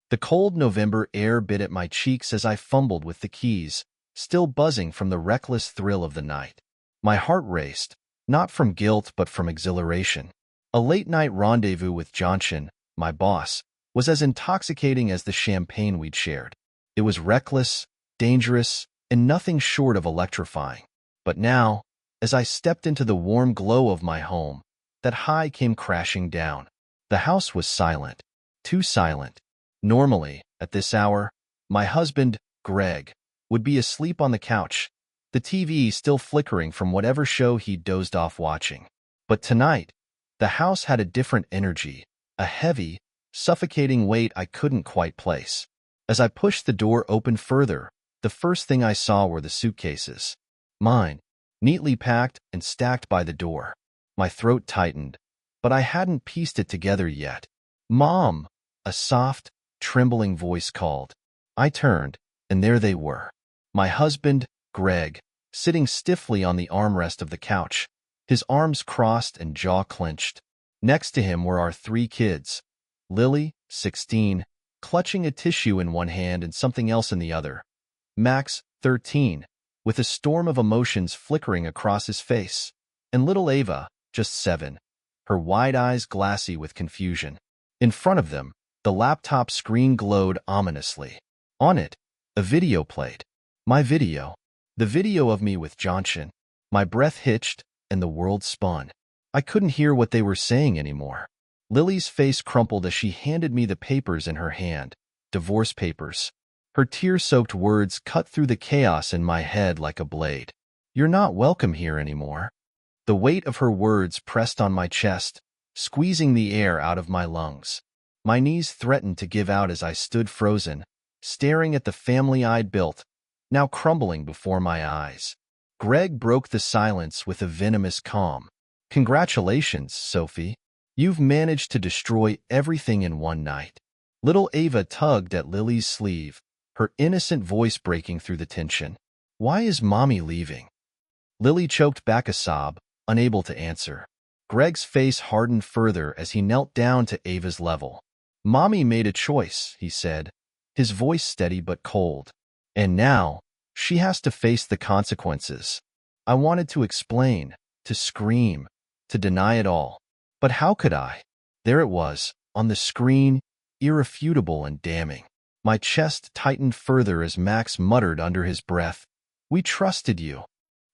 The cold November air bit at my cheeks as I fumbled with the keys, still buzzing from the reckless thrill of the night. My heart raced, not from guilt but from exhilaration. A late-night rendezvous with Johnson, my boss, was as intoxicating as the champagne we'd shared. It was reckless, dangerous, and nothing short of electrifying. But now, as I stepped into the warm glow of my home, that high came crashing down. The house was silent, too silent. Normally, at this hour, my husband, Greg, would be asleep on the couch, the TV still flickering from whatever show he'd dozed off watching. But tonight, the house had a different energy, a heavy, suffocating weight I couldn't quite place. As I pushed the door open further, the first thing I saw were the suitcases. Mine, neatly packed and stacked by the door. My throat tightened, but I hadn't pieced it together yet. "Mom!" a soft, trembling voice called. I turned, and there they were. My husband, Greg, sitting stiffly on the armrest of the couch, his arms crossed and jaw clenched. Next to him were our 3 kids. Lily, 16, clutching a tissue in one hand and something else in the other. Max, 13, with a storm of emotions flickering across his face. And little Ava, just 7, her wide eyes glassy with confusion. In front of them, the laptop screen glowed ominously. On it, a video played. My video. The video of me with Johnson. My breath hitched, and the world spun. I couldn't hear what they were saying anymore. Lily's face crumpled as she handed me the papers in her hand. Divorce papers. Her tear-soaked words cut through the chaos in my head like a blade. "You're not welcome here anymore." The weight of her words pressed on my chest, squeezing the air out of my lungs. My knees threatened to give out as I stood frozen, staring at the family I'd built, now crumbling before my eyes. Greg broke the silence with a venomous calm. "Congratulations, Sophie. You've managed to destroy everything in one night." Little Ava tugged at Lily's sleeve, her innocent voice breaking through the tension. "Why is Mommy leaving?" Lily choked back a sob, unable to answer. Greg's face hardened further as he knelt down to Ava's level. "Mommy made a choice," he said, his voice steady but cold. "And now, she has to face the consequences." I wanted to explain, to scream, to deny it all. But how could I? There it was, on the screen, irrefutable and damning. My chest tightened further as Max muttered under his breath, "We trusted you."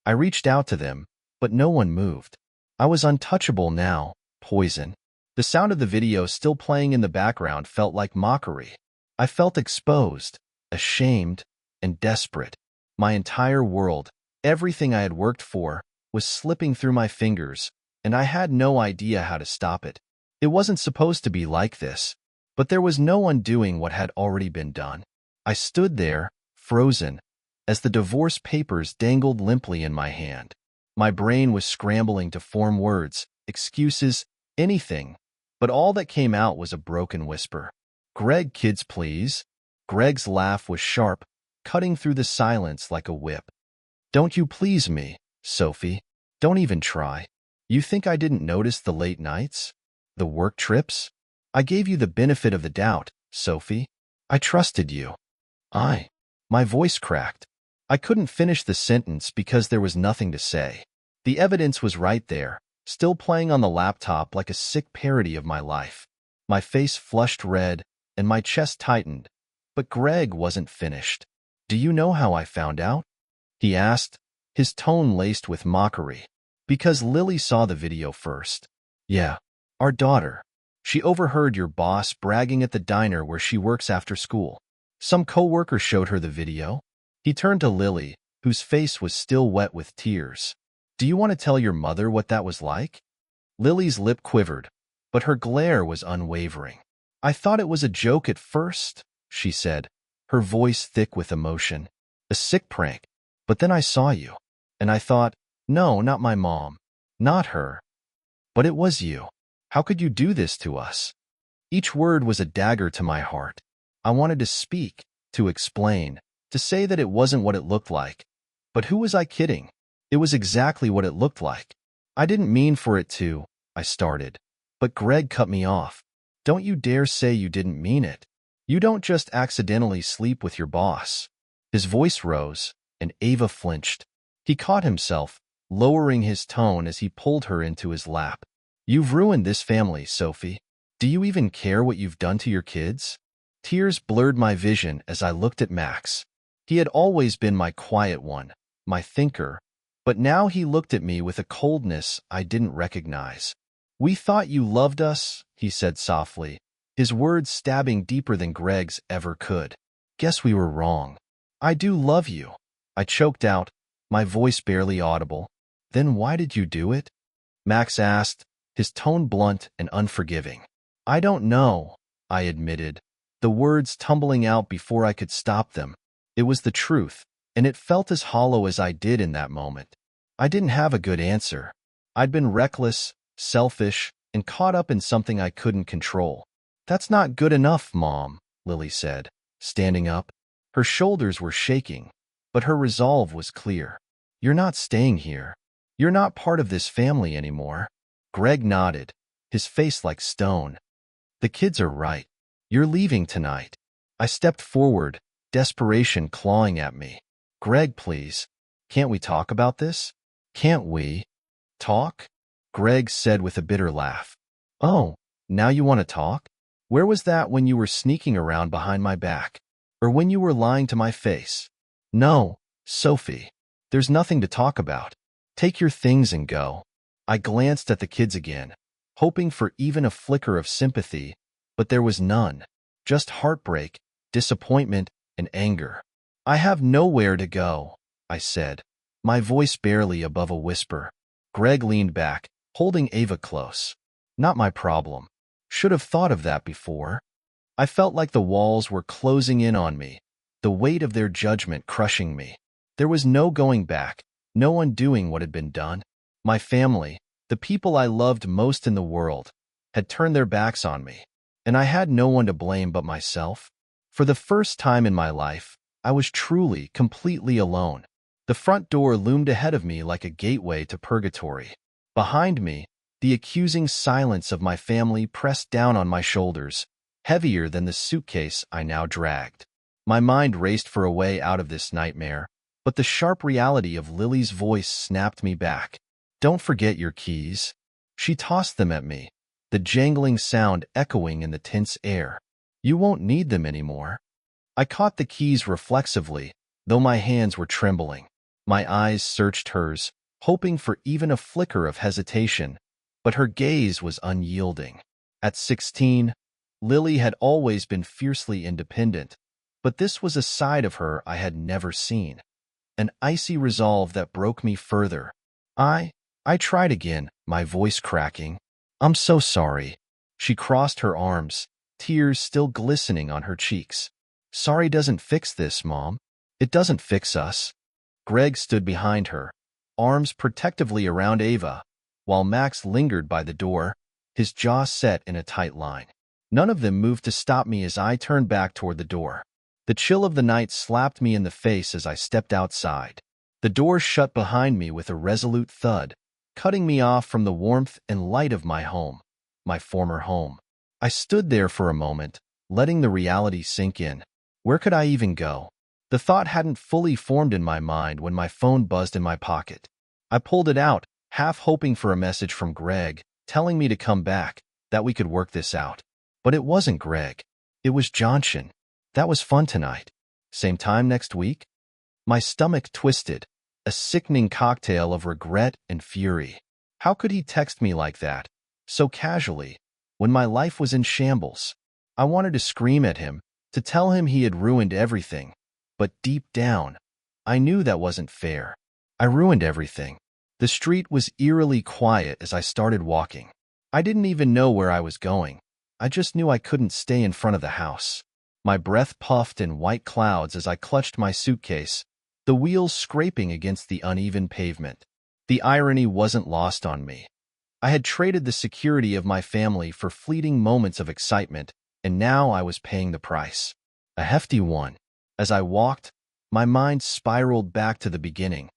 I reached out to them, but no one moved. I was untouchable now, poison. The sound of the video still playing in the background felt like mockery. I felt exposed, ashamed, and desperate. My entire world, everything I had worked for, was slipping through my fingers, and I had no idea how to stop it. It wasn't supposed to be like this, but there was no undoing what had already been done. I stood there, frozen, as the divorce papers dangled limply in my hand. My brain was scrambling to form words, excuses, anything, but all that came out was a broken whisper. "Greg, kids, please." Greg's laugh was sharp, cutting through the silence like a whip. "Don't you please me, Sophie. Don't even try. You think I didn't notice the late nights? The work trips? I gave you the benefit of the doubt, Sophie. I trusted you." My voice cracked. I couldn't finish the sentence because there was nothing to say. The evidence was right there, still playing on the laptop like a sick parody of my life. My face flushed red, and my chest tightened. But Greg wasn't finished. "Do you know how I found out?" he asked, his tone laced with mockery. "Because Lily saw the video first." "Yeah, our daughter. She overheard your boss bragging at the diner where she works after school. Some coworker showed her the video." He turned to Lily, whose face was still wet with tears. "Do you want to tell your mother what that was like?" Lily's lip quivered, but her glare was unwavering. "I thought it was a joke at first," she said, her voice thick with emotion. "A sick prank. But then I saw you, and I thought, no, not my mom. Not her. But it was you. How could you do this to us?" Each word was a dagger to my heart. I wanted to speak, to explain, to say that it wasn't what it looked like. But who was I kidding? It was exactly what it looked like. "I didn't mean for it to," I started. But Greg cut me off. "Don't you dare say you didn't mean it." You don't just accidentally sleep with your boss. His voice rose, and Ava flinched. He caught himself, lowering his tone as he pulled her into his lap. You've ruined this family, Sophie. Do you even care what you've done to your kids? Tears blurred my vision as I looked at Max. He had always been my quiet one, my thinker, but now he looked at me with a coldness I didn't recognize. We thought you loved us, he said softly, his words stabbing deeper than Greg's ever could. Guess we were wrong. I do love you, I choked out, my voice barely audible. Then why did you do it? Max asked, his tone blunt and unforgiving. I don't know, I admitted, the words tumbling out before I could stop them. It was the truth, and it felt as hollow as I did in that moment. I didn't have a good answer. I'd been reckless, selfish, and caught up in something I couldn't control. That's not good enough, Mom, Lily said, standing up. Her shoulders were shaking, but her resolve was clear. You're not staying here. You're not part of this family anymore. Greg nodded, his face like stone. The kids are right. You're leaving tonight. I stepped forward, desperation clawing at me. Greg, please. Can't we talk about this? Can't we? Talk? Greg said with a bitter laugh. Oh, now you want to talk? Where was that when you were sneaking around behind my back? Or when you were lying to my face? No, Sophie. There's nothing to talk about. Take your things and go. I glanced at the kids again, hoping for even a flicker of sympathy, but there was none. Just heartbreak, disappointment, and anger. I have nowhere to go, I said, my voice barely above a whisper. Greg leaned back, holding Ava close. Not my problem. Should have thought of that before. I felt like the walls were closing in on me, the weight of their judgment crushing me. There was no going back, no undoing what had been done. My family, the people I loved most in the world, had turned their backs on me, and I had no one to blame but myself. For the first time in my life, I was truly, completely alone. The front door loomed ahead of me like a gateway to purgatory. Behind me, the accusing silence of my family pressed down on my shoulders, heavier than the suitcase I now dragged. My mind raced for a way out of this nightmare, but the sharp reality of Lily's voice snapped me back. Don't forget your keys. She tossed them at me, the jangling sound echoing in the tense air. You won't need them anymore. I caught the keys reflexively, though my hands were trembling. My eyes searched hers, hoping for even a flicker of hesitation, but her gaze was unyielding. At 16, Lily had always been fiercely independent, but this was a side of her I had never seen. An icy resolve that broke me further. I tried again, my voice cracking. I'm so sorry. She crossed her arms, tears still glistening on her cheeks. Sorry doesn't fix this, Mom. It doesn't fix us. Greg stood behind her, arms protectively around Ava, while Max lingered by the door, his jaw set in a tight line. None of them moved to stop me as I turned back toward the door. The chill of the night slapped me in the face as I stepped outside. The door shut behind me with a resolute thud, cutting me off from the warmth and light of my home, my former home. I stood there for a moment, letting the reality sink in. Where could I even go? The thought hadn't fully formed in my mind when my phone buzzed in my pocket. I pulled it out, half hoping for a message from Greg, telling me to come back, that we could work this out. But it wasn't Greg. It was Johnson. That was fun tonight. Same time next week? My stomach twisted, a sickening cocktail of regret and fury. How could he text me like that, so casually, when my life was in shambles? I wanted to scream at him, to tell him he had ruined everything, but deep down, I knew that wasn't fair. I ruined everything. The street was eerily quiet as I started walking. I didn't even know where I was going. I just knew I couldn't stay in front of the house. My breath puffed in white clouds as I clutched my suitcase, the wheels scraping against the uneven pavement. The irony wasn't lost on me. I had traded the security of my family for fleeting moments of excitement, and now I was paying the price. A hefty one. As I walked, my mind spiraled back to the beginning,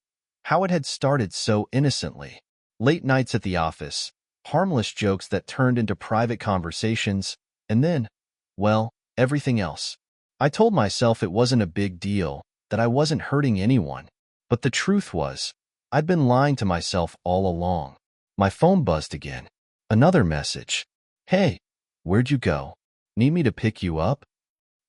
how it had started so innocently. Late nights at the office, harmless jokes that turned into private conversations, and then, well, everything else. I told myself it wasn't a big deal, that I wasn't hurting anyone. But the truth was, I'd been lying to myself all along. My phone buzzed again. Another message. Hey, where'd you go? Need me to pick you up?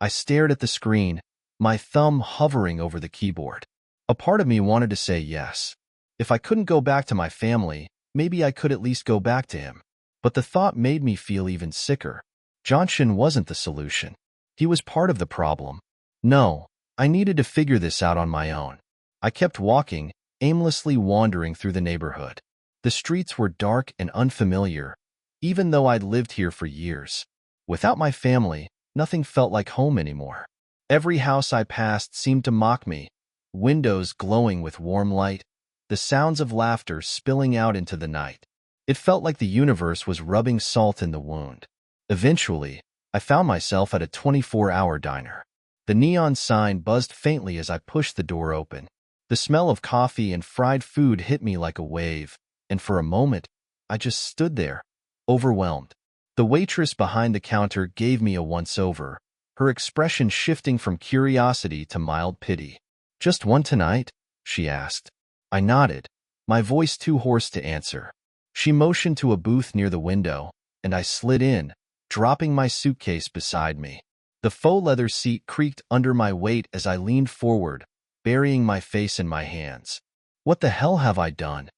I stared at the screen, my thumb hovering over the keyboard. A part of me wanted to say yes. If I couldn't go back to my family, maybe I could at least go back to him. But the thought made me feel even sicker. Johnson wasn't the solution. He was part of the problem. No, I needed to figure this out on my own. I kept walking, aimlessly wandering through the neighborhood. The streets were dark and unfamiliar, even though I'd lived here for years. Without my family, nothing felt like home anymore. Every house I passed seemed to mock me, windows glowing with warm light, the sounds of laughter spilling out into the night. It felt like the universe was rubbing salt in the wound. Eventually, I found myself at a 24-hour diner. The neon sign buzzed faintly as I pushed the door open. The smell of coffee and fried food hit me like a wave, and for a moment, I just stood there, overwhelmed. The waitress behind the counter gave me a once-over, her expression shifting from curiosity to mild pity. "Just one tonight?" she asked. I nodded, my voice too hoarse to answer. She motioned to a booth near the window, and I slid in, dropping my suitcase beside me. The faux leather seat creaked under my weight as I leaned forward, burying my face in my hands. What the hell have I done?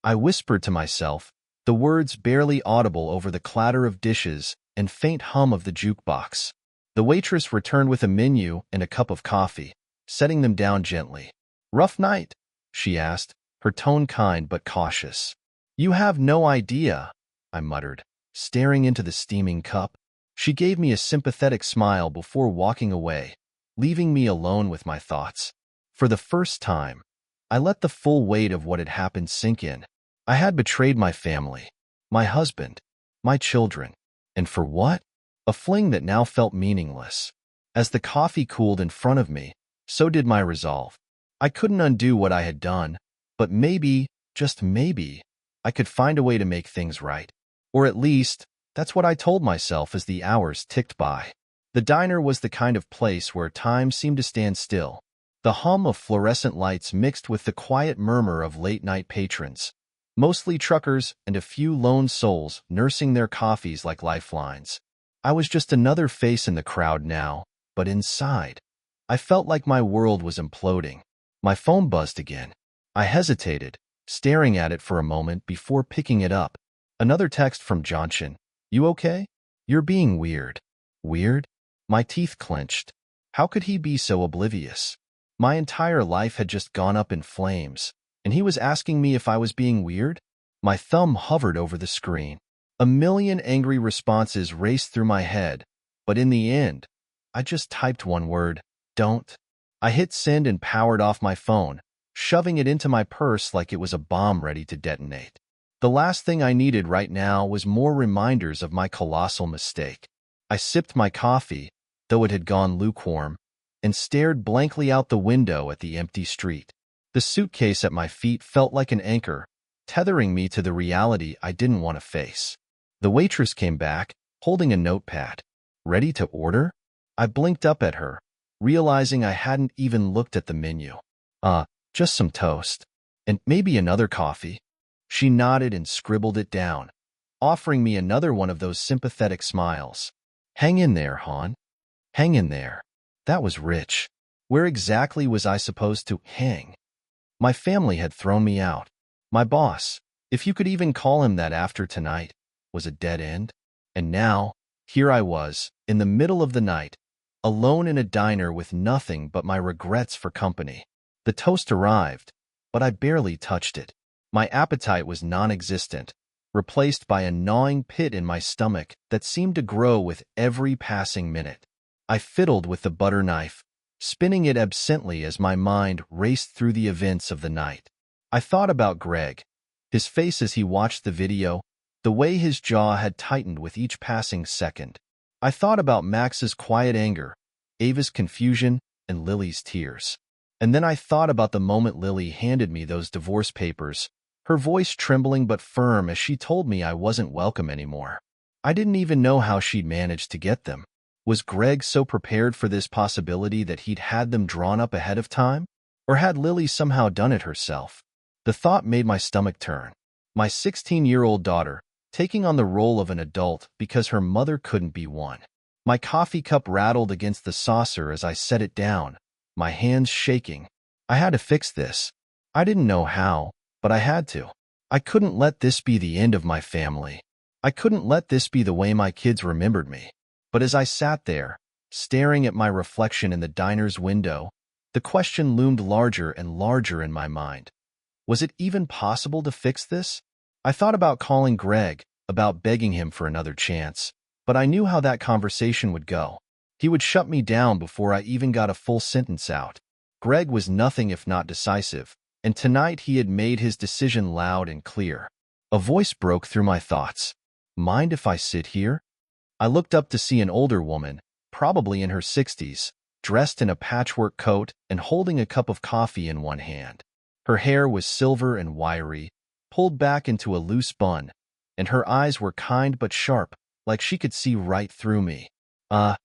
I whispered to myself, the words barely audible over the clatter of dishes and faint hum of the jukebox. The waitress returned with a menu and a cup of coffee, setting them down gently. "Rough night?" she asked, her tone kind but cautious. "You have no idea," I muttered, staring into the steaming cup. She gave me a sympathetic smile before walking away, leaving me alone with my thoughts. For the first time, I let the full weight of what had happened sink in. I had betrayed my family, my husband, my children. And for what? A fling that now felt meaningless. As the coffee cooled in front of me, so did my resolve. I couldn't undo what I had done, but maybe, just maybe, I could find a way to make things right. Or at least, that's what I told myself as the hours ticked by. The diner was the kind of place where time seemed to stand still. The hum of fluorescent lights mixed with the quiet murmur of late-night patrons, mostly truckers and a few lone souls nursing their coffees like lifelines. I was just another face in the crowd now, but inside, I felt like my world was imploding. My phone buzzed again. I hesitated, staring at it for a moment before picking it up. Another text from Johnson. "You okay? You're being weird." Weird? My teeth clenched. How could he be so oblivious? My entire life had just gone up in flames, and he was asking me if I was being weird? My thumb hovered over the screen. A million angry responses raced through my head, but in the end, I just typed one word: don't. I hit send and powered off my phone, shoving it into my purse like it was a bomb ready to detonate. The last thing I needed right now was more reminders of my colossal mistake. I sipped my coffee, though it had gone lukewarm, and stared blankly out the window at the empty street. The suitcase at my feet felt like an anchor, tethering me to the reality I didn't want to face. The waitress came back, holding a notepad. "Ready to order?" I blinked up at her, realizing I hadn't even looked at the menu. Just some toast. And maybe another coffee." She nodded and scribbled it down, offering me another one of those sympathetic smiles. "Hang in there, hon. Hang in there." That was rich. Where exactly was I supposed to hang? My family had thrown me out. My boss, if you could even call him that after tonight, was a dead end. And now, here I was, in the middle of the night, alone in a diner with nothing but my regrets for company. The toast arrived, but I barely touched it. My appetite was non-existent, replaced by a gnawing pit in my stomach that seemed to grow with every passing minute. I fiddled with the butter knife, spinning it absently as my mind raced through the events of the night. I thought about Greg, his face as he watched the video, the way his jaw had tightened with each passing second. I thought about Max's quiet anger, Ava's confusion, and Lily's tears. And then I thought about the moment Lily handed me those divorce papers, her voice trembling but firm as she told me I wasn't welcome anymore. I didn't even know how she'd managed to get them. Was Greg so prepared for this possibility that he'd had them drawn up ahead of time? Or had Lily somehow done it herself? The thought made my stomach turn. My 16-year-old daughter, taking on the role of an adult because her mother couldn't be one. My coffee cup rattled against the saucer as I set it down, my hands shaking. I had to fix this. I didn't know how, but I had to. I couldn't let this be the end of my family. I couldn't let this be the way my kids remembered me. But as I sat there, staring at my reflection in the diner's window, the question loomed larger and larger in my mind. Was it even possible to fix this? I thought about calling Greg, about begging him for another chance, but I knew how that conversation would go. He would shut me down before I even got a full sentence out. Greg was nothing if not decisive, and tonight he had made his decision loud and clear. A voice broke through my thoughts. Mind if I sit here? I looked up to see an older woman, probably in her 60s, dressed in a patchwork coat and holding a cup of coffee in one hand. Her hair was silver and wiry, pulled back into a loose bun, and her eyes were kind but sharp, like she could see right through me.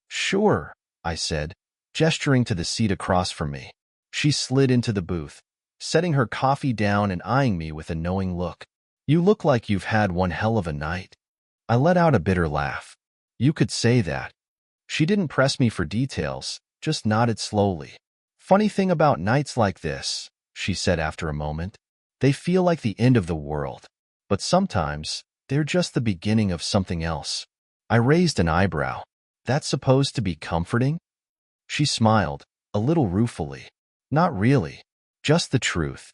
Sure, I said, gesturing to the seat across from me. She slid into the booth, setting her coffee down and eyeing me with a knowing look. You look like you've had one hell of a night. I let out a bitter laugh. You could say that. She didn't press me for details, just nodded slowly. Funny thing about nights like this, she said after a moment, they feel like the end of the world, but sometimes they're just the beginning of something else. I raised an eyebrow. That's supposed to be comforting? She smiled, a little ruefully. Not really, just the truth.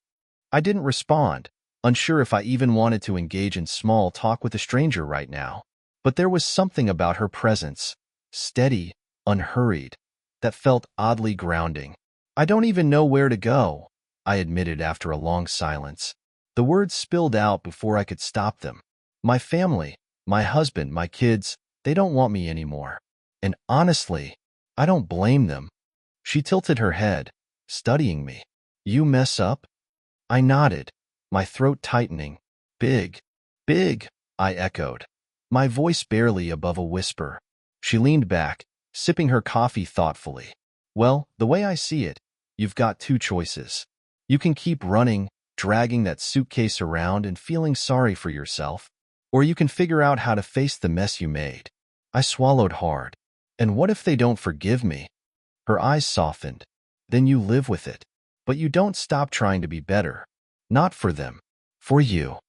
I didn't respond, unsure if I even wanted to engage in small talk with a stranger right now. But there was something about her presence, steady, unhurried, that felt oddly grounding. I don't even know where to go, I admitted after a long silence. The words spilled out before I could stop them. My family, my husband, my kids, they don't want me anymore. And honestly, I don't blame them. She tilted her head, studying me. You mess up? I nodded, my throat tightening. Big, I echoed, my voice barely above a whisper. She leaned back, sipping her coffee thoughtfully. Well, the way I see it, you've got two choices. You can keep running, dragging that suitcase around and feeling sorry for yourself, or you can figure out how to face the mess you made. I swallowed hard. And what if they don't forgive me? Her eyes softened. Then you live with it. But you don't stop trying to be better. Not for them. For you.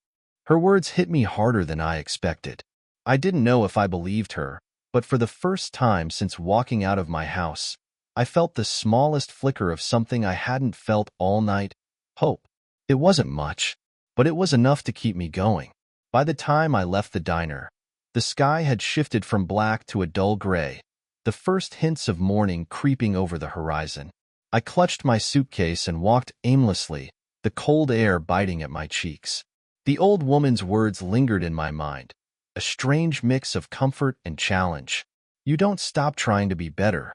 Her words hit me harder than I expected. I didn't know if I believed her, but for the first time since walking out of my house, I felt the smallest flicker of something I hadn't felt all night. Hope. It wasn't much, but it was enough to keep me going. By the time I left the diner, the sky had shifted from black to a dull gray, the first hints of morning creeping over the horizon. I clutched my suitcase and walked aimlessly, the cold air biting at my cheeks. The old woman's words lingered in my mind, a strange mix of comfort and challenge. You don't stop trying to be better.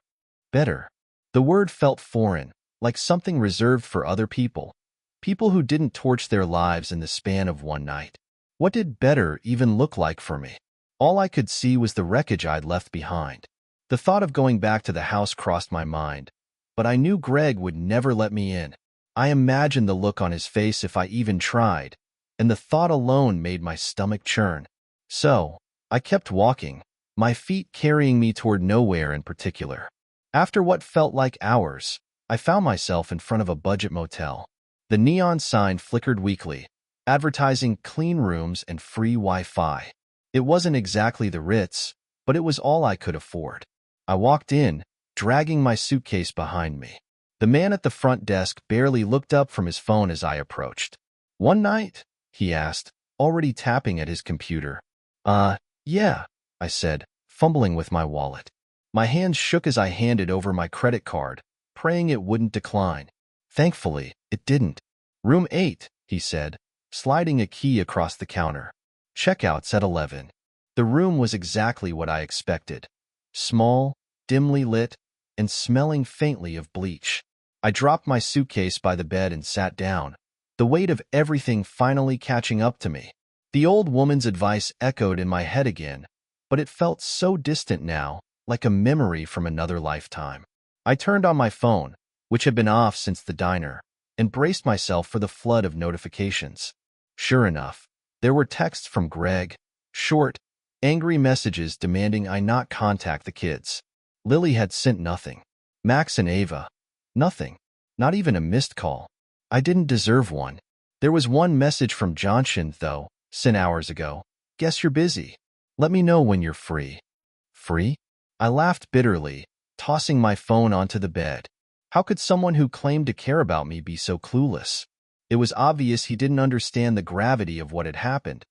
Better. The word felt foreign, like something reserved for other people. People who didn't torch their lives in the span of one night. What did better even look like for me? All I could see was the wreckage I'd left behind. The thought of going back to the house crossed my mind, but I knew Greg would never let me in. I imagined the look on his face if I even tried, and the thought alone made my stomach churn. So, I kept walking, my feet carrying me toward nowhere in particular. After what felt like hours, I found myself in front of a budget motel. The neon sign flickered weakly, advertising clean rooms and free Wi-Fi. It wasn't exactly the Ritz, but it was all I could afford. I walked in, dragging my suitcase behind me. The man at the front desk barely looked up from his phone as I approached. "One night?" he asked, already tapping at his computer. Yeah, I said, fumbling with my wallet. My hands shook as I handed over my credit card, praying it wouldn't decline. Thankfully, it didn't. "Room 8, he said, sliding a key across the counter. "Checkout's at 11. The room was exactly what I expected. Small, dimly lit, and smelling faintly of bleach. I dropped my suitcase by the bed and sat down, the weight of everything finally catching up to me. The old woman's advice echoed in my head again, but it felt so distant now, like a memory from another lifetime. I turned on my phone, which had been off since the diner, and braced myself for the flood of notifications. Sure enough, there were texts from Greg, short, angry messages demanding I not contact the kids. Lily had sent nothing. Max and Ava, nothing. Not even a missed call. I didn't deserve one. There was one message from Johnson, though, sent hours ago. Guess you're busy. Let me know when you're free. Free? I laughed bitterly, tossing my phone onto the bed. How could someone who claimed to care about me be so clueless? It was obvious he didn't understand the gravity of what had happened.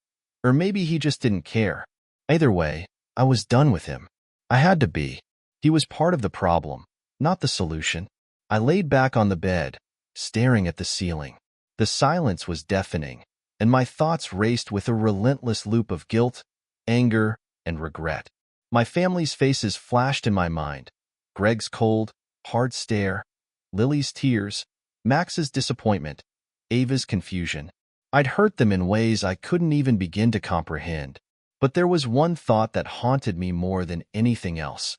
Or maybe he just didn't care. Either way, I was done with him. I had to be. He was part of the problem, not the solution. I laid back on the bed, staring at the ceiling. The silence was deafening, and my thoughts raced with a relentless loop of guilt, anger, and regret. My family's faces flashed in my mind. Greg's cold, hard stare, Lily's tears, Max's disappointment, Ava's confusion. I'd hurt them in ways I couldn't even begin to comprehend. But there was one thought that haunted me more than anything else.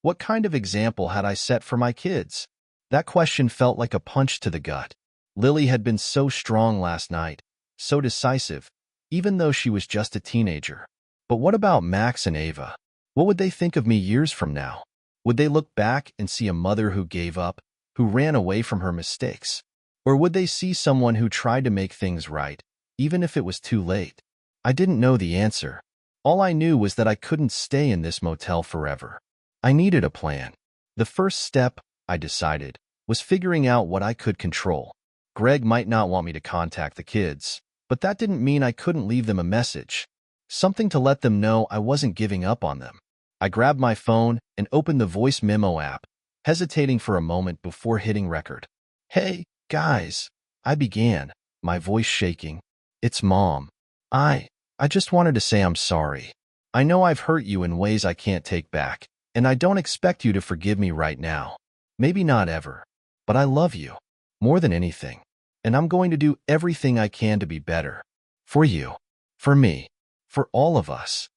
What kind of example had I set for my kids? That question felt like a punch to the gut. Lily had been so strong last night, so decisive, even though she was just a teenager. But what about Max and Ava? What would they think of me years from now? Would they look back and see a mother who gave up, who ran away from her mistakes? Or would they see someone who tried to make things right, even if it was too late? I didn't know the answer. All I knew was that I couldn't stay in this motel forever. I needed a plan. The first step, I decided, was figuring out what I could control. Greg might not want me to contact the kids, but that didn't mean I couldn't leave them a message. Something to let them know I wasn't giving up on them. I grabbed my phone and opened the voice memo app, hesitating for a moment before hitting record. Hey, guys, I began, my voice shaking. It's Mom. I just wanted to say I'm sorry. I know I've hurt you in ways I can't take back, and I don't expect you to forgive me right now. Maybe not ever. But I love you, more than anything. And I'm going to do everything I can to be better. For you. For me. For all of us.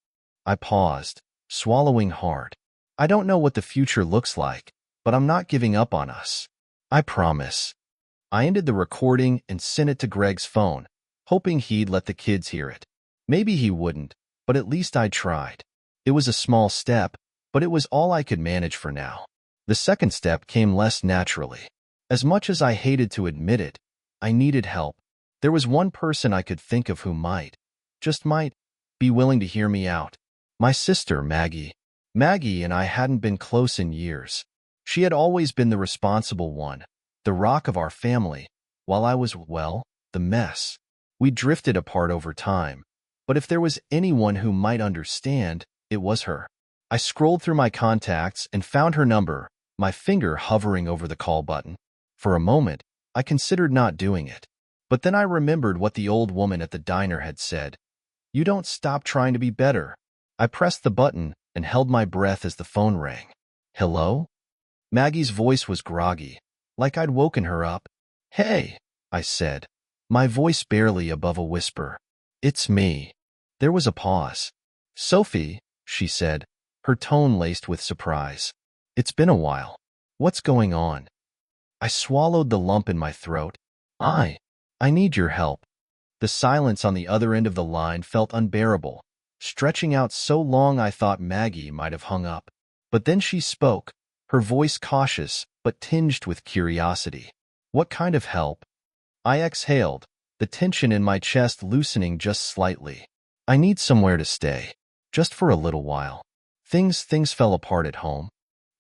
I paused, swallowing hard. I don't know what the future looks like, but I'm not giving up on us. I promise. I ended the recording and sent it to Greg's phone, hoping he'd let the kids hear it. Maybe he wouldn't, but at least I tried. It was a small step, but it was all I could manage for now. The second step came less naturally. As much as I hated to admit it, I needed help. There was one person I could think of who might, just might, be willing to hear me out. My sister, Maggie. Maggie and I hadn't been close in years. She had always been the responsible one, the rock of our family, while I was, well, the mess. We drifted apart over time, but if there was anyone who might understand, it was her. I scrolled through my contacts and found her number, my finger hovering over the call button. For a moment, I considered not doing it. But then I remembered what the old woman at the diner had said. You don't stop trying to be better. I pressed the button and held my breath as the phone rang. Hello? Maggie's voice was groggy, like I'd woken her up. Hey, I said, my voice barely above a whisper. It's me. There was a pause. Sophie, she said, her tone laced with surprise. It's been a while. What's going on? I swallowed the lump in my throat. I need your help. The silence on the other end of the line felt unbearable, stretching out so long I thought Maggie might have hung up. But then she spoke, her voice cautious but tinged with curiosity. What kind of help? I exhaled, the tension in my chest loosening just slightly. I need somewhere to stay, just for a little while. Things fell apart at home.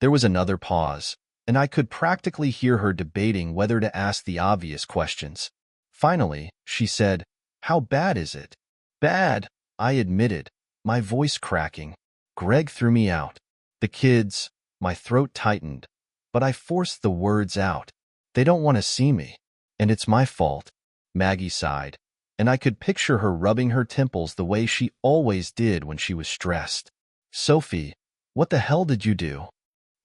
There was another pause, and I could practically hear her debating whether to ask the obvious questions. Finally, she said, How bad is it? Bad, I admitted, my voice cracking. Greg threw me out. The kids, my throat tightened, but I forced the words out. They don't want to see me, and it's my fault. Maggie sighed, and I could picture her rubbing her temples the way she always did when she was stressed. Sophie, what the hell did you do?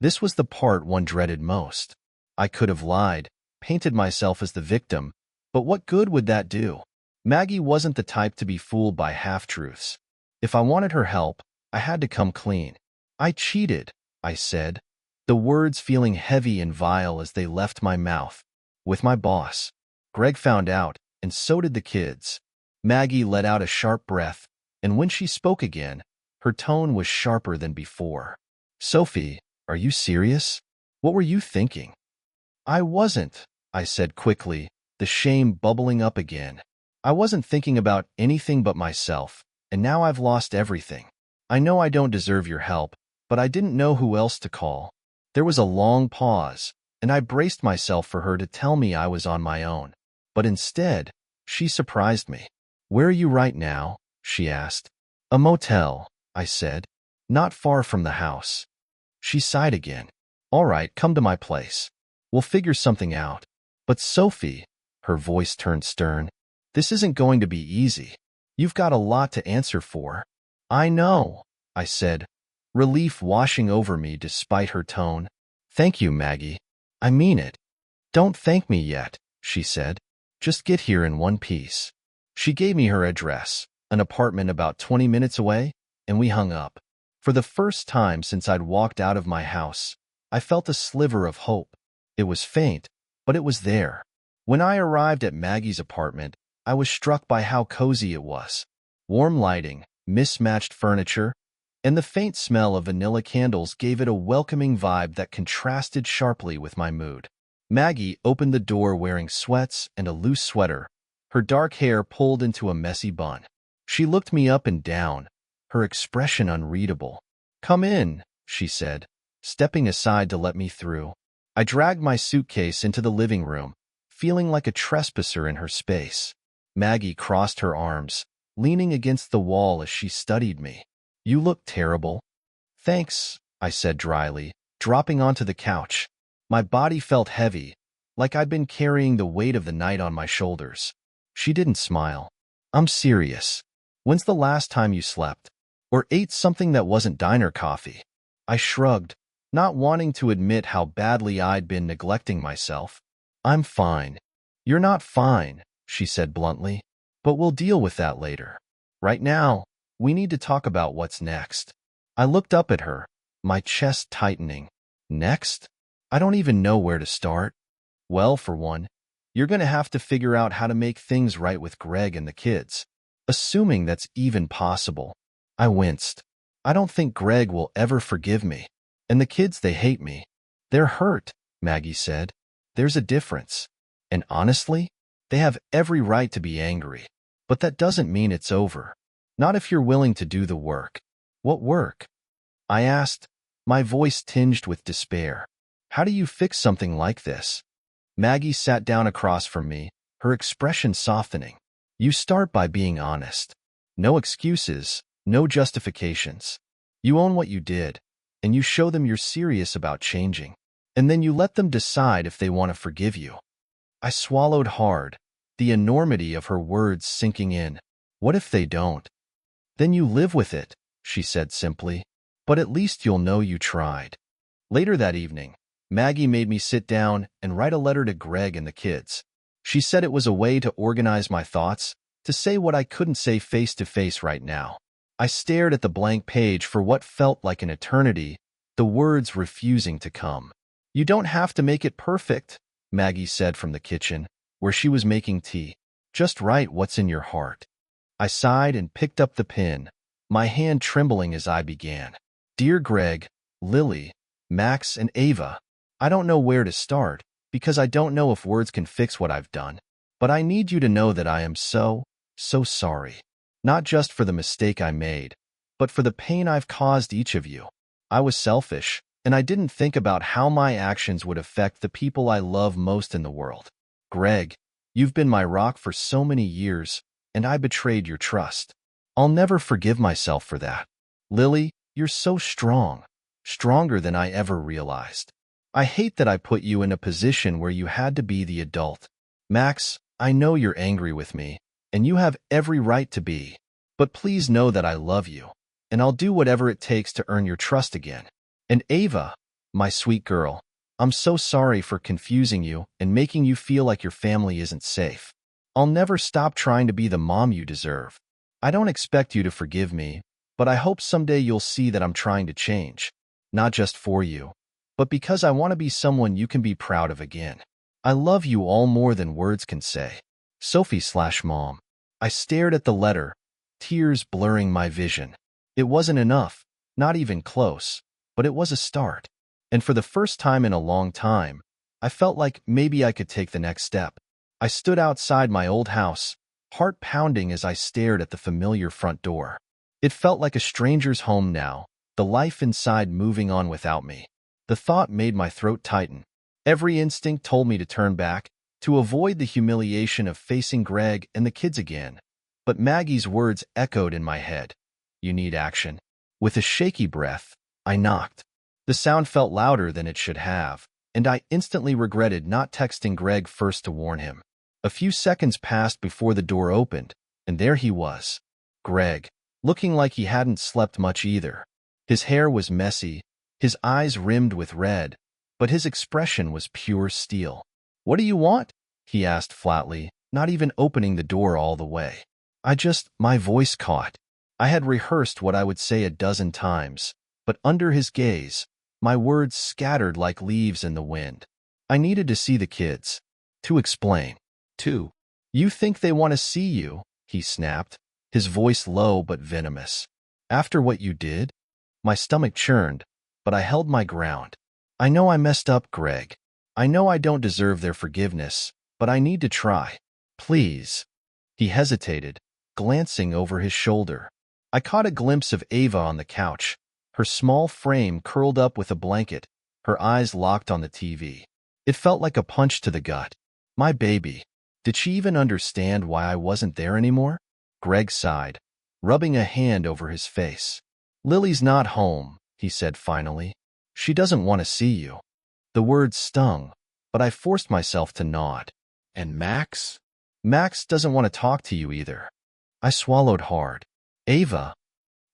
This was the part one dreaded most. I could have lied, painted myself as the victim, but what good would that do? Maggie wasn't the type to be fooled by half-truths. If I wanted her help, I had to come clean. I cheated. I said, the words feeling heavy and vile as they left my mouth. With my boss. Greg found out, and so did the kids. Maggie let out a sharp breath, and when she spoke again, her tone was sharper than before. Sophie, are you serious? What were you thinking? I wasn't, I said quickly, the shame bubbling up again. I wasn't thinking about anything but myself, and now I've lost everything. I know I don't deserve your help, but I didn't know who else to call. There was a long pause, and I braced myself for her to tell me I was on my own. But instead, she surprised me. Where are you right now? She asked. A motel, I said. Not far from the house. She sighed again. All right, come to my place. We'll figure something out. But Sophie, her voice turned stern, this isn't going to be easy. You've got a lot to answer for. I know, I said, relief washing over me despite her tone. Thank you, Maggie. I mean it. Don't thank me yet, she said. Just get here in one piece. She gave me her address, an apartment about 20 minutes away, and we hung up. For the first time since I'd walked out of my house, I felt a sliver of hope. It was faint, but it was there. When I arrived at Maggie's apartment, I was struck by how cozy it was. Warm lighting, mismatched furniture, and the faint smell of vanilla candles gave it a welcoming vibe that contrasted sharply with my mood. Maggie opened the door wearing sweats and a loose sweater, her dark hair pulled into a messy bun. She looked me up and down, her expression unreadable. Come in, she said, stepping aside to let me through. I dragged my suitcase into the living room, feeling like a trespasser in her space. Maggie crossed her arms, leaning against the wall as she studied me. You look terrible. Thanks, I said dryly, dropping onto the couch. My body felt heavy, like I'd been carrying the weight of the night on my shoulders. She didn't smile. I'm serious. When's the last time you slept? Or ate something that wasn't diner coffee? I shrugged, not wanting to admit how badly I'd been neglecting myself. I'm fine. You're not fine, she said bluntly, but we'll deal with that later. Right now, we need to talk about what's next. I looked up at her, my chest tightening. Next? I don't even know where to start. Well, for one, you're going to have to figure out how to make things right with Greg and the kids. Assuming that's even possible. I winced. I don't think Greg will ever forgive me. And the kids, they hate me. They're hurt, Maggie said. There's a difference. And honestly, they have every right to be angry. But that doesn't mean it's over. Not if you're willing to do the work. What work? I asked, my voice tinged with despair. How do you fix something like this? Maggie sat down across from me, her expression softening. You start by being honest. No excuses, no justifications. You own what you did, and you show them you're serious about changing. And then you let them decide if they want to forgive you. I swallowed hard, the enormity of her words sinking in. What if they don't? Then you live with it, she said simply. But at least you'll know you tried. Later that evening, Maggie made me sit down and write a letter to Greg and the kids. She said it was a way to organize my thoughts, to say what I couldn't say face to face right now. I stared at the blank page for what felt like an eternity, the words refusing to come. You don't have to make it perfect, Maggie said from the kitchen, where she was making tea. Just write what's in your heart. I sighed and picked up the pen, my hand trembling as I began. Dear Greg, Lily, Max, and Ava, I don't know where to start, because I don't know if words can fix what I've done. But I need you to know that I am so sorry. Not just for the mistake I made, but for the pain I've caused each of you. I was selfish, and I didn't think about how my actions would affect the people I love most in the world. Greg, you've been my rock for so many years, and I betrayed your trust. I'll never forgive myself for that. Lily, you're so strong, stronger than I ever realized. I hate that I put you in a position where you had to be the adult. Max, I know you're angry with me, and you have every right to be. But please know that I love you, and I'll do whatever it takes to earn your trust again. And Ava, my sweet girl, I'm so sorry for confusing you and making you feel like your family isn't safe. I'll never stop trying to be the mom you deserve. I don't expect you to forgive me, but I hope someday you'll see that I'm trying to change. not just for you, but because I want to be someone you can be proud of again. I love you all more than words can say. Sophie/Mom. I stared at the letter, tears blurring my vision. It wasn't enough, not even close, but it was a start. And for the first time in a long time, I felt like maybe I could take the next step. I stood outside my old house, heart pounding as I stared at the familiar front door. It felt like a stranger's home now, the life inside moving on without me. The thought made my throat tighten. Every instinct told me to turn back, to avoid the humiliation of facing Greg and the kids again. But Maggie's words echoed in my head. You need action. With a shaky breath, I knocked. The sound felt louder than it should have, and I instantly regretted not texting Greg first to warn him. A few seconds passed before the door opened, and there he was. Greg, looking like he hadn't slept much either. His hair was messy, his eyes rimmed with red, but his expression was pure steel. What do you want? He asked flatly, not even opening the door all the way. My voice caught. I had rehearsed what I would say a dozen times, but under his gaze, my words scattered like leaves in the wind. I needed to see the kids. To explain. You think they want to see you, he snapped, his voice low but venomous. After what you did? My stomach churned, but I held my ground. I know I messed up, Greg. I know I don't deserve their forgiveness, but I need to try. Please. He hesitated, glancing over his shoulder. I caught a glimpse of Ava on the couch, her small frame curled up with a blanket, her eyes locked on the TV. It felt like a punch to the gut. My baby. Did she even understand why I wasn't there anymore? Greg sighed, rubbing a hand over his face. Lily's not home, he said finally. She doesn't want to see you. The words stung, but I forced myself to nod. And Max? Max doesn't want to talk to you either. I swallowed hard. Ava?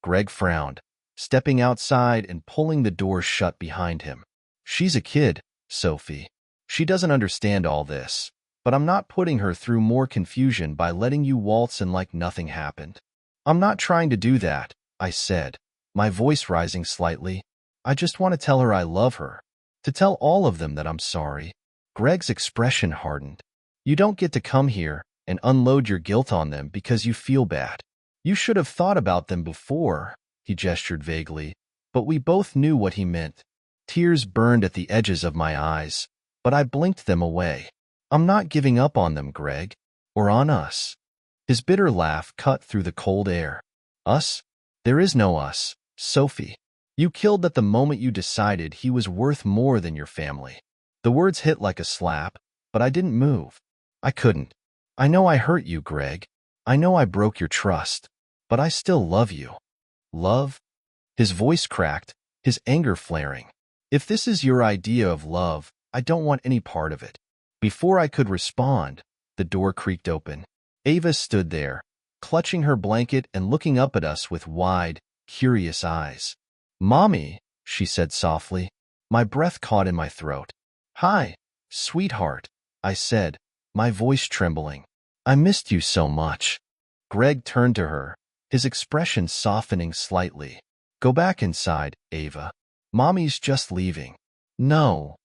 Greg frowned, stepping outside and pulling the door shut behind him. She's a kid, Sophie. She doesn't understand all this, but I'm not putting her through more confusion by letting you waltz in like nothing happened. I'm not trying to do that, I said, my voice rising slightly. I just want to tell her I love her. To tell all of them that I'm sorry. Greg's expression hardened. You don't get to come here and unload your guilt on them because you feel bad. You should have thought about them before, he gestured vaguely, but we both knew what he meant. Tears burned at the edges of my eyes, but I blinked them away. I'm not giving up on them, Greg, or on us. His bitter laugh cut through the cold air. Us? There is no us, Sophie. You killed at the moment you decided he was worth more than your family. The words hit like a slap, but I didn't move. I couldn't. I know I hurt you, Greg. I know I broke your trust, but I still love you. Love? His voice cracked, his anger flaring. If this is your idea of love, I don't want any part of it. Before I could respond, the door creaked open. Ava stood there, clutching her blanket and looking up at us with wide, curious eyes. Mommy, she said softly. My breath caught in my throat. Hi, sweetheart, I said, my voice trembling. I missed you so much. Greg turned to her, his expression softening slightly. Go back inside, Ava. Mommy's just leaving. No,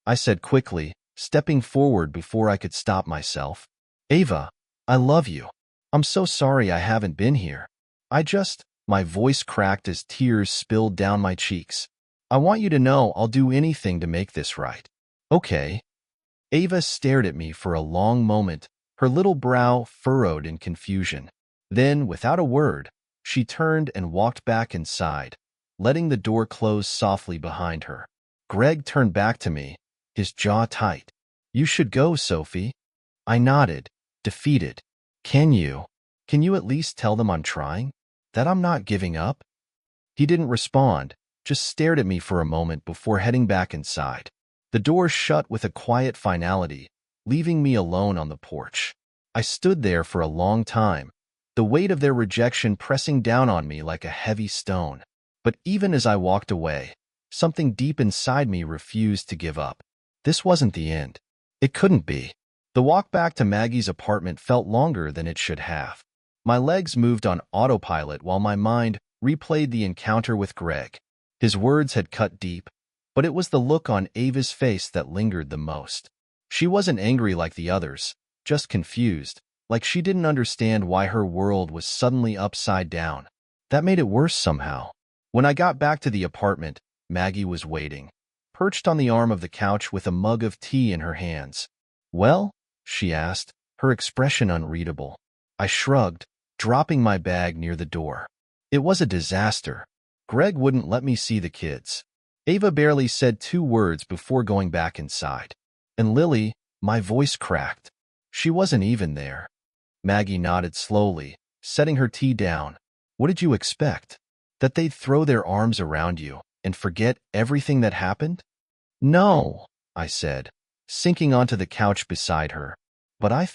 I said quickly, stepping forward before I could stop myself. Ava, I love you. I'm so sorry I haven't been here. My voice cracked as tears spilled down my cheeks. I want you to know I'll do anything to make this right. Okay. Ava stared at me for a long moment, her little brow furrowed in confusion. Then, without a word, she turned and walked back inside, letting the door close softly behind her. Greg turned back to me, his jaw tight. You should go, Sophie. I nodded, defeated. Can you at least tell them I'm trying? That I'm not giving up? He didn't respond, just stared at me for a moment before heading back inside. The door shut with a quiet finality, leaving me alone on the porch. I stood there for a long time, the weight of their rejection pressing down on me like a heavy stone. But even as I walked away, something deep inside me refused to give up. This wasn't the end. It couldn't be. The walk back to Maggie's apartment felt longer than it should have. My legs moved on autopilot while my mind replayed the encounter with Greg. His words had cut deep, but it was the look on Ava's face that lingered the most. She wasn't angry like the others, just confused, like she didn't understand why her world was suddenly upside down. That made it worse somehow. When I got back to the apartment, Maggie was waiting, perched on the arm of the couch with a mug of tea in her hands. "Well?" she asked, her expression unreadable. I shrugged, dropping my bag near the door. It was a disaster. Greg wouldn't let me see the kids. Ava barely said 2 words before going back inside. And Lily, my voice cracked. She wasn't even there. Maggie nodded slowly, setting her tea down. "What did you expect? That they'd throw their arms around you and forget everything that happened?" "No," I said, sinking onto the couch beside her. "But I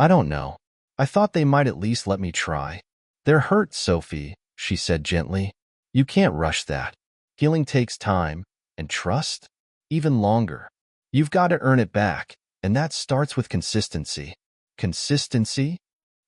don't know. I thought they might at least let me try." "They're hurt, Sophie," she said gently. "You can't rush that. Healing takes time, and trust, even longer. You've got to earn it back, and that starts with consistency." "Consistency?"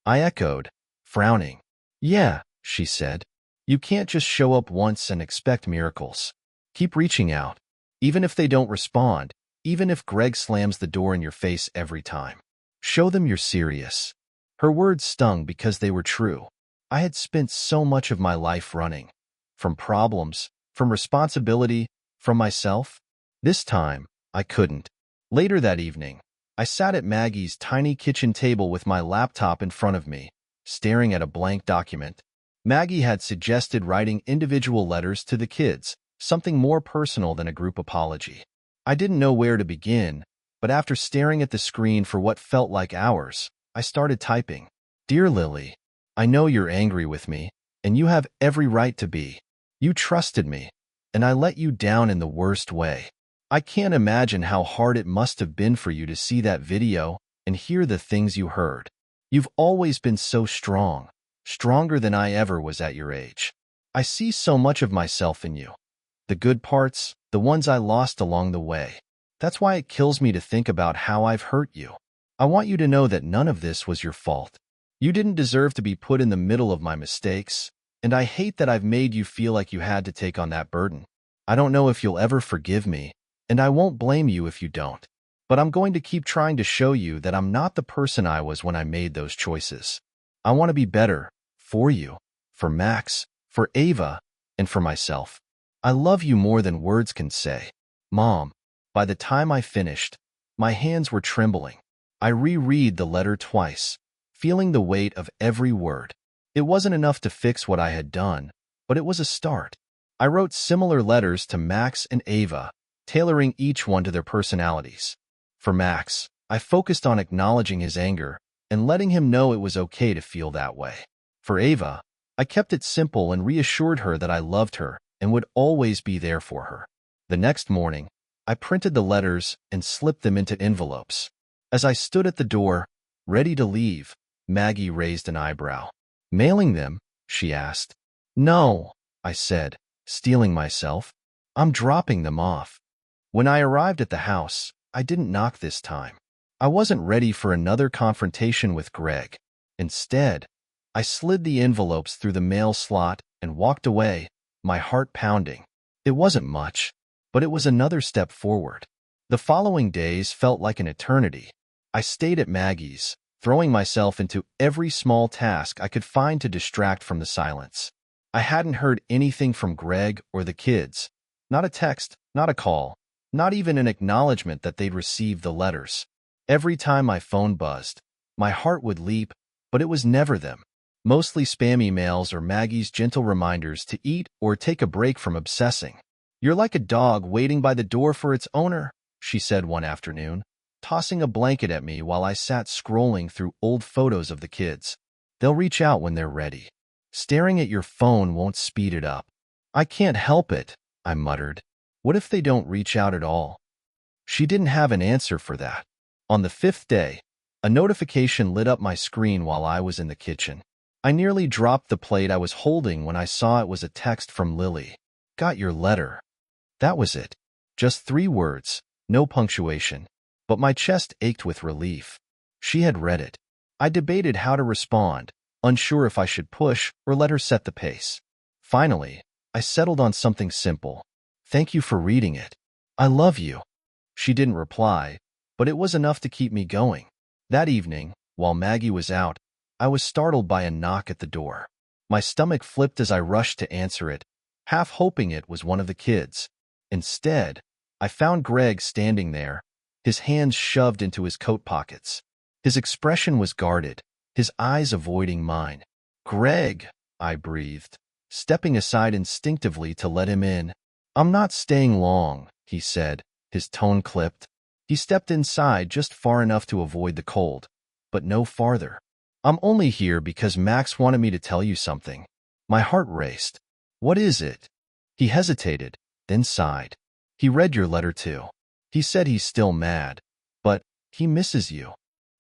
I echoed, frowning. "Yeah," she said. "You can't just show up once and expect miracles. Keep reaching out, even if they don't respond, even if Greg slams the door in your face every time. Show them you're serious." Her words stung because they were true. I had spent so much of my life running. From problems, from responsibility, from myself. This time, I couldn't. Later that evening, I sat at Maggie's tiny kitchen table with my laptop in front of me, staring at a blank document. Maggie had suggested writing individual letters to the kids, something more personal than a group apology. I didn't know where to begin, but after staring at the screen for what felt like hours, I started typing. "Dear Lily, I know you're angry with me, and you have every right to be. You trusted me, and I let you down in the worst way. I can't imagine how hard it must have been for you to see that video and hear the things you heard. You've always been so strong, stronger than I ever was at your age. I see so much of myself in you. The good parts, the ones I lost along the way. That's why it kills me to think about how I've hurt you. I want you to know that none of this was your fault. You didn't deserve to be put in the middle of my mistakes, and I hate that I've made you feel like you had to take on that burden. I don't know if you'll ever forgive me, and I won't blame you if you don't. But I'm going to keep trying to show you that I'm not the person I was when I made those choices. I want to be better, for you, for Max, for Ava, and for myself. I love you more than words can say. Mom." By the time I finished, my hands were trembling. I reread the letter twice, feeling the weight of every word. It wasn't enough to fix what I had done, but it was a start. I wrote similar letters to Max and Ava, tailoring each one to their personalities. For Max, I focused on acknowledging his anger and letting him know it was okay to feel that way. For Ava, I kept it simple and reassured her that I loved her and would always be there for her. The next morning, I printed the letters and slipped them into envelopes. As I stood at the door, ready to leave, Maggie raised an eyebrow. "Mailing them?" she asked. "No," I said, steeling myself. "I'm dropping them off." When I arrived at the house, I didn't knock this time. I wasn't ready for another confrontation with Greg. Instead, I slid the envelopes through the mail slot and walked away, my heart pounding. It wasn't much, but it was another step forward. The following days felt like an eternity. I stayed at Maggie's, throwing myself into every small task I could find to distract from the silence. I hadn't heard anything from Greg or the kids. Not a text, not a call, not even an acknowledgement that they'd received the letters. Every time my phone buzzed, my heart would leap, but it was never them. Mostly spam emails or Maggie's gentle reminders to eat or take a break from obsessing. "You're like a dog waiting by the door for its owner," she said one afternoon, tossing a blanket at me while I sat scrolling through old photos of the kids. "They'll reach out when they're ready. Staring at your phone won't speed it up." "I can't help it," I muttered. "What if they don't reach out at all?" She didn't have an answer for that. On the 5th day, a notification lit up my screen while I was in the kitchen. I nearly dropped the plate I was holding when I saw it was a text from Lily. "Got your letter." That was it. Just 3 words, no punctuation, but my chest ached with relief. She had read it. I debated how to respond, unsure if I should push or let her set the pace. Finally, I settled on something simple. Thank you for reading it. I love you. She didn't reply, but it was enough to keep me going. That evening, while Maggie was out, I was startled by a knock at the door. My stomach flipped as I rushed to answer it, half hoping it was one of the kids. Instead, I found Greg standing there, his hands shoved into his coat pockets. His expression was guarded, his eyes avoiding mine. "Greg," I breathed, stepping aside instinctively to let him in. "I'm not staying long," he said, his tone clipped. He stepped inside just far enough to avoid the cold, but no farther. "I'm only here because Max wanted me to tell you something." My heart raced. "What is it?" He hesitated, then sighed. "He read your letter too. He said he's still mad, but he misses you."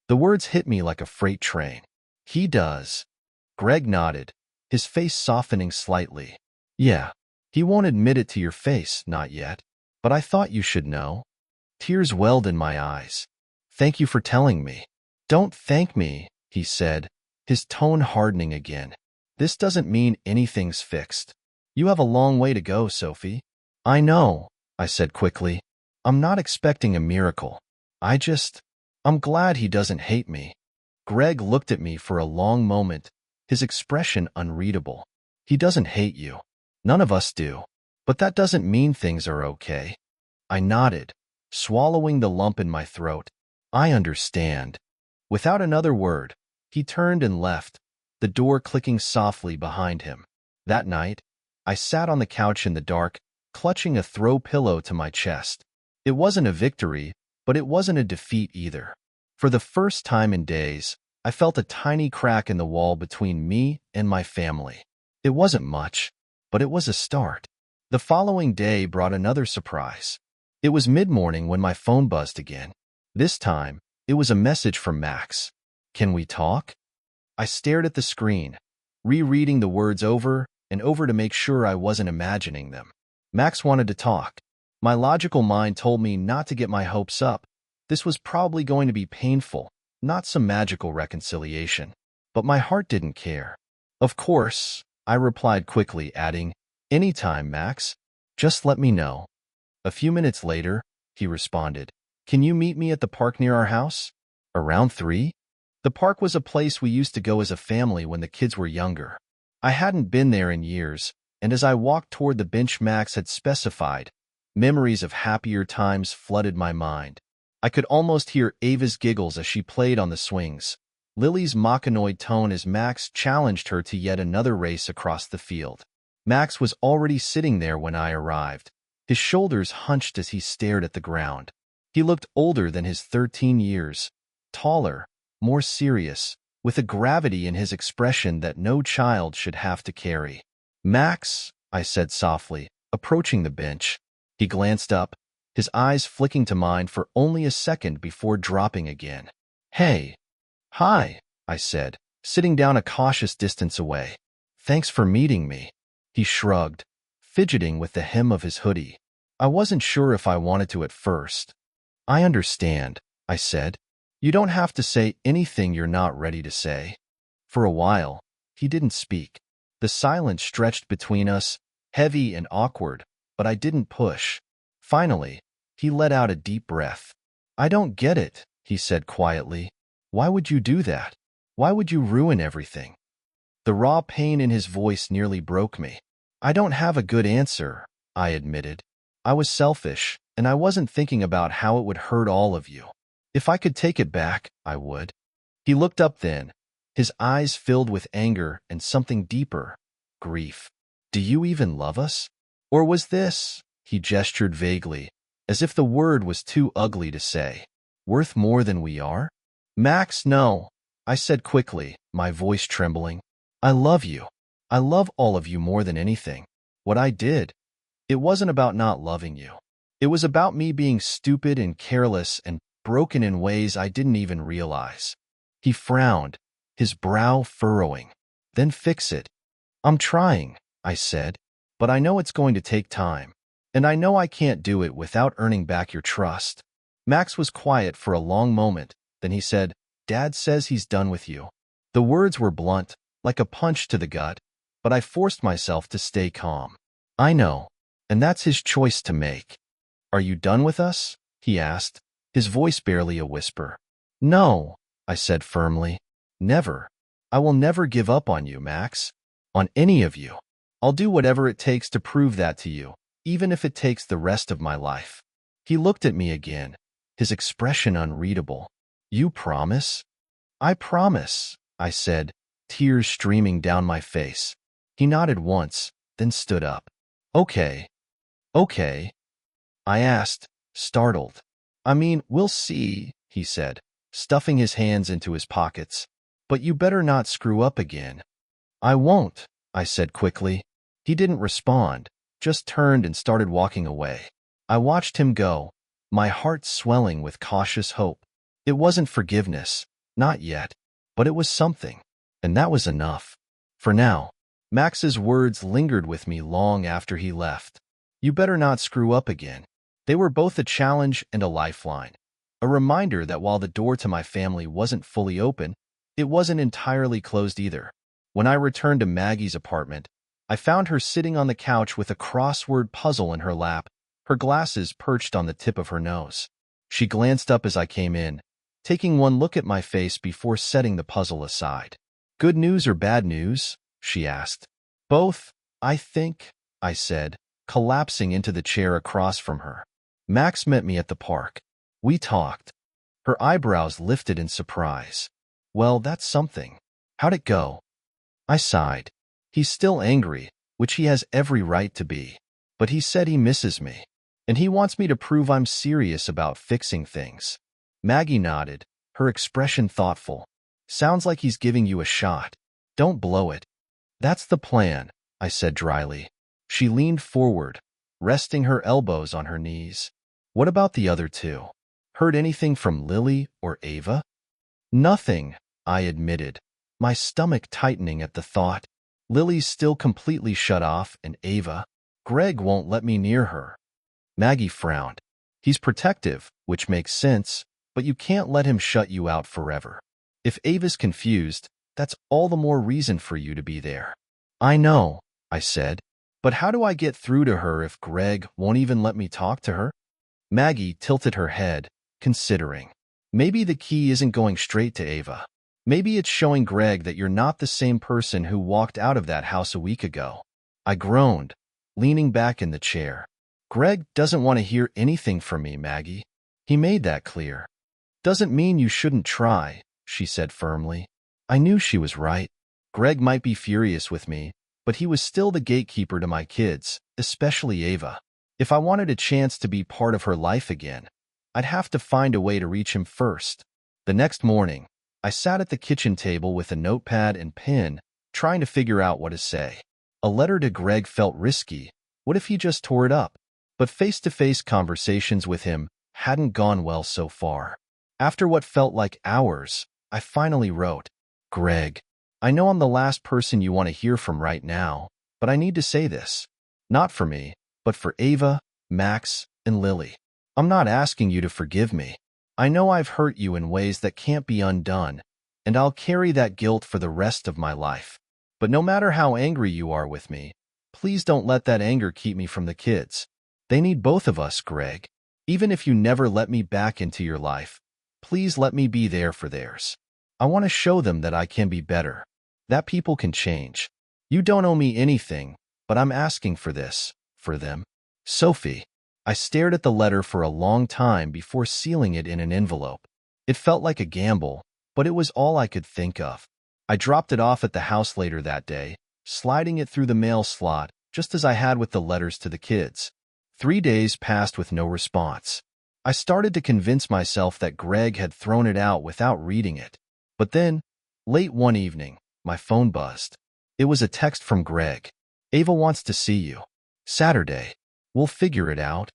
The words hit me like a freight train. "He does." Greg nodded, his face softening slightly. "Yeah, he won't admit it to your face, not yet. But I thought you should know." Tears welled in my eyes. "Thank you for telling me." "Don't thank me," he said, his tone hardening again. "This doesn't mean anything's fixed. You have a long way to go, Sophie." "I know," I said quickly. "I'm not expecting a miracle. I'm glad he doesn't hate me." Greg looked at me for a long moment, his expression unreadable. "He doesn't hate you. None of us do. But that doesn't mean things are okay." I nodded, swallowing the lump in my throat. "I understand." Without another word, he turned and left, the door clicking softly behind him. That night, I sat on the couch in the dark, clutching a throw pillow to my chest. It wasn't a victory, but it wasn't a defeat either. For the first time in days, I felt a tiny crack in the wall between me and my family. It wasn't much, but it was a start. The following day brought another surprise. It was mid-morning when my phone buzzed again. This time, it was a message from Max. "Can we talk?" I stared at the screen, rereading the words over and over to make sure I wasn't imagining them. Max wanted to talk. My logical mind told me not to get my hopes up. This was probably going to be painful, not some magical reconciliation. But my heart didn't care. "Of course," I replied quickly, adding, "Anytime, Max. Just let me know." A few minutes later, he responded, "Can you meet me at the park near our house? Around 3? The park was a place we used to go as a family when the kids were younger. I hadn't been there in years, and as I walked toward the bench Max had specified, memories of happier times flooded my mind. I could almost hear Ava's giggles as she played on the swings, Lily's machinoid tone as Max challenged her to yet another race across the field. Max was already sitting there when I arrived, his shoulders hunched as he stared at the ground. He looked older than his 13 years, taller, more serious, with a gravity in his expression that no child should have to carry. "Max," I said softly, approaching the bench. He glanced up, his eyes flicking to mine for only a second before dropping again. "Hey." "Hi," I said, sitting down a cautious distance away. "Thanks for meeting me." He shrugged, fidgeting with the hem of his hoodie. I wasn't sure if I wanted to at first. "I understand," I said. "You don't have to say anything you're not ready to say." For a while, he didn't speak. The silence stretched between us, heavy and awkward, but I didn't push. Finally, he let out a deep breath. "I don't get it," he said quietly. "Why would you do that? Why would you ruin everything?" The raw pain in his voice nearly broke me. "I don't have a good answer," I admitted. "I was selfish, and I wasn't thinking about how it would hurt all of you. If I could take it back, I would." He looked up then, his eyes filled with anger and something deeper, grief. "Do you even love us? Or was this," he gestured vaguely, as if the word was too ugly to say, "worth more than we are?" "Max, no," I said quickly, my voice trembling. "I love you. I love all of you more than anything. What I did, it wasn't about not loving you. It was about me being stupid and careless and broken in ways I didn't even realize." He frowned, his brow furrowing. "Then fix it." "I'm trying," I said, "but I know it's going to take time. And I know I can't do it without earning back your trust." Max was quiet for a long moment, then he said, "Dad says he's done with you." The words were blunt, like a punch to the gut, but I forced myself to stay calm. I know, and that's his choice to make. Are you done with us? He asked, his voice barely a whisper. No, I said firmly. Never. I will never give up on you, Max. On any of you. I'll do whatever it takes to prove that to you, even if it takes the rest of my life. He looked at me again, his expression unreadable. You promise? I promise, I said, tears streaming down my face. He nodded once, then stood up. Okay. Okay. I asked, startled. I mean, we'll see, he said, stuffing his hands into his pockets. But you better not screw up again. I won't, I said quickly. He didn't respond, just turned and started walking away. I watched him go, my heart swelling with cautious hope. It wasn't forgiveness, not yet, but it was something, and that was enough. For now. Max's words lingered with me long after he left. You better not screw up again. They were both a challenge and a lifeline, a reminder that while the door to my family wasn't fully open, it wasn't entirely closed either. When I returned to Maggie's apartment, I found her sitting on the couch with a crossword puzzle in her lap, her glasses perched on the tip of her nose. She glanced up as I came in, taking one look at my face before setting the puzzle aside. Good news or bad news? She asked. Both, I think, I said, collapsing into the chair across from her. Max met me at the park. We talked. Her eyebrows lifted in surprise. Well, that's something. How'd it go? I sighed. He's still angry, which he has every right to be. But he said he misses me, and he wants me to prove I'm serious about fixing things. Maggie nodded, her expression thoughtful. Sounds like he's giving you a shot. Don't blow it. That's the plan, I said dryly. She leaned forward, resting her elbows on her knees. What about the other two? Heard anything from Lily or Ava? Nothing, I admitted, my stomach tightening at the thought. Lily's still completely shut off, and Ava, Greg won't let me near her. Maggie frowned. He's protective, which makes sense, but you can't let him shut you out forever. If Ava's confused, that's all the more reason for you to be there. I know, I said, but how do I get through to her if Greg won't even let me talk to her? Maggie tilted her head, considering. Maybe the key isn't going straight to Ava. Maybe it's showing Greg that you're not the same person who walked out of that house a week ago. I groaned, leaning back in the chair. Greg doesn't want to hear anything from me, Maggie. He made that clear. Doesn't mean you shouldn't try, she said firmly. I knew she was right. Greg might be furious with me, but he was still the gatekeeper to my kids, especially Ava. If I wanted a chance to be part of her life again, I'd have to find a way to reach him first. The next morning, I sat at the kitchen table with a notepad and pen, trying to figure out what to say. A letter to Greg felt risky. What if he just tore it up? But face-to-face conversations with him hadn't gone well so far. After what felt like hours, I finally wrote, Greg, I know I'm the last person you want to hear from right now, but I need to say this. Not for me, but for Ava, Max, and Lily. I'm not asking you to forgive me. I know I've hurt you in ways that can't be undone, and I'll carry that guilt for the rest of my life. But no matter how angry you are with me, please don't let that anger keep me from the kids. They need both of us, Greg. Even if you never let me back into your life, please let me be there for theirs. I want to show them that I can be better, that people can change. You don't owe me anything, but I'm asking for this, for them. Sophie. I stared at the letter for a long time before sealing it in an envelope. It felt like a gamble, but it was all I could think of. I dropped it off at the house later that day, sliding it through the mail slot, just as I had with the letters to the kids. 3 days passed with no response. I started to convince myself that Greg had thrown it out without reading it. But then, late one evening, my phone buzzed. It was a text from Greg. Ava wants to see you. Saturday. We'll figure it out.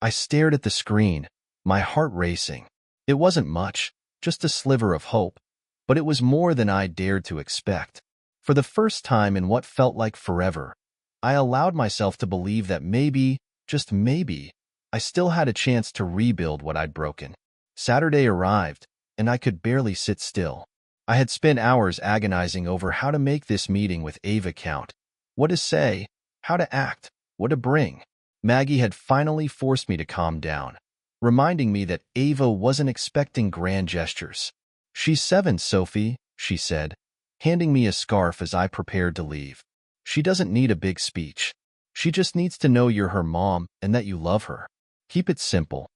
I stared at the screen, my heart racing. It wasn't much, just a sliver of hope, but it was more than I dared to expect. For the first time in what felt like forever, I allowed myself to believe that maybe, just maybe, I still had a chance to rebuild what I'd broken. Saturday arrived, and I could barely sit still. I had spent hours agonizing over how to make this meeting with Ava count, what to say, how to act. what a bring. Maggie had finally forced me to calm down, reminding me that Ava wasn't expecting grand gestures. "She's 7, Sophie," she said, handing me a scarf as I prepared to leave. "She doesn't need a big speech. She just needs to know you're her mom and that you love her. Keep it simple."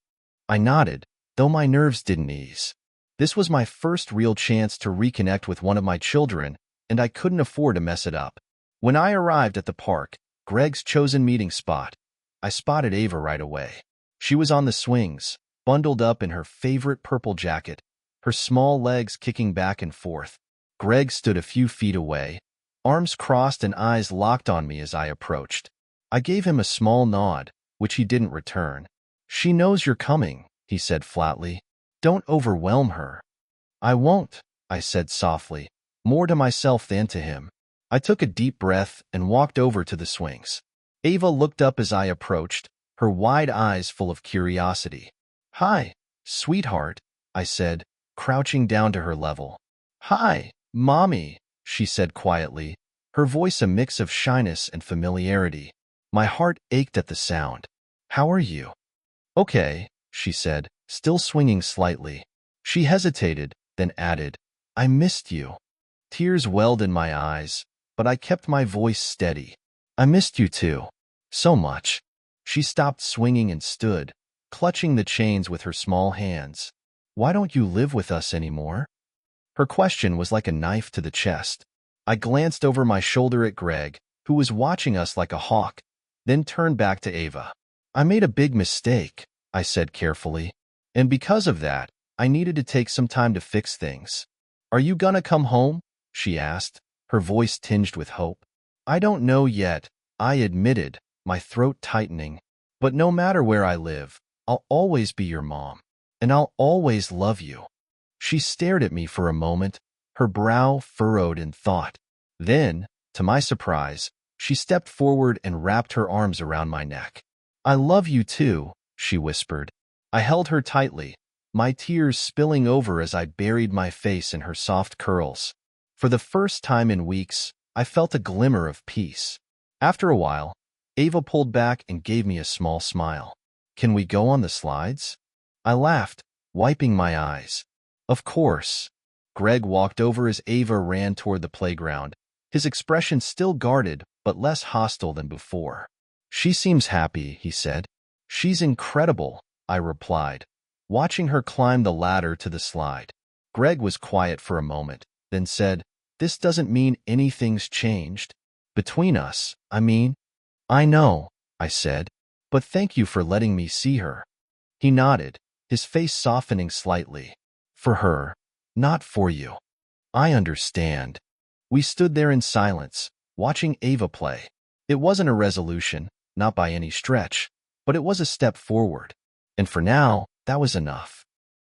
I nodded, though my nerves didn't ease. This was my first real chance to reconnect with one of my children, and I couldn't afford to mess it up. When I arrived at the park, Greg's chosen meeting spot, I spotted Ava right away. She was on the swings, bundled up in her favorite purple jacket, her small legs kicking back and forth. Greg stood a few feet away, arms crossed and eyes locked on me as I approached. I gave him a small nod, which he didn't return. "She knows you're coming," he said flatly. "Don't overwhelm her." "I won't," I said softly, more to myself than to him. I took a deep breath and walked over to the swings. Ava looked up as I approached, her wide eyes full of curiosity. "Hi, sweetheart," I said, crouching down to her level. "Hi, Mommy," she said quietly, her voice a mix of shyness and familiarity. My heart ached at the sound. "How are you?" "Okay," she said, still swinging slightly. She hesitated, then added, "I missed you." Tears welled in my eyes, but I kept my voice steady. "I missed you too. So much." She stopped swinging and stood, clutching the chains with her small hands. "Why don't you live with us anymore?" Her question was like a knife to the chest. I glanced over my shoulder at Greg, who was watching us like a hawk, then turned back to Ava. "I made a big mistake," I said carefully, "and because of that, I needed to take some time to fix things." "Are you gonna come home?" she asked, her voice tinged with hope. "I don't know yet," I admitted, my throat tightening. "But no matter where I live, I'll always be your mom, and I'll always love you." She stared at me for a moment, her brow furrowed in thought. Then, to my surprise, she stepped forward and wrapped her arms around my neck. "I love you too," she whispered. I held her tightly, my tears spilling over as I buried my face in her soft curls. For the first time in weeks, I felt a glimmer of peace. After a while, Ava pulled back and gave me a small smile. "Can we go on the slides?" I laughed, wiping my eyes. "Of course." Greg walked over as Ava ran toward the playground, his expression still guarded but less hostile than before. "She seems happy," he said. "She's incredible," I replied, watching her climb the ladder to the slide. Greg was quiet for a moment, then said, "This doesn't mean anything's changed. Between us, I mean." "I know," I said, "but thank you for letting me see her." He nodded, his face softening slightly. "For her, not for you." "I understand." We stood there in silence, watching Ava play. It wasn't a resolution, not by any stretch, but it was a step forward. And for now, that was enough.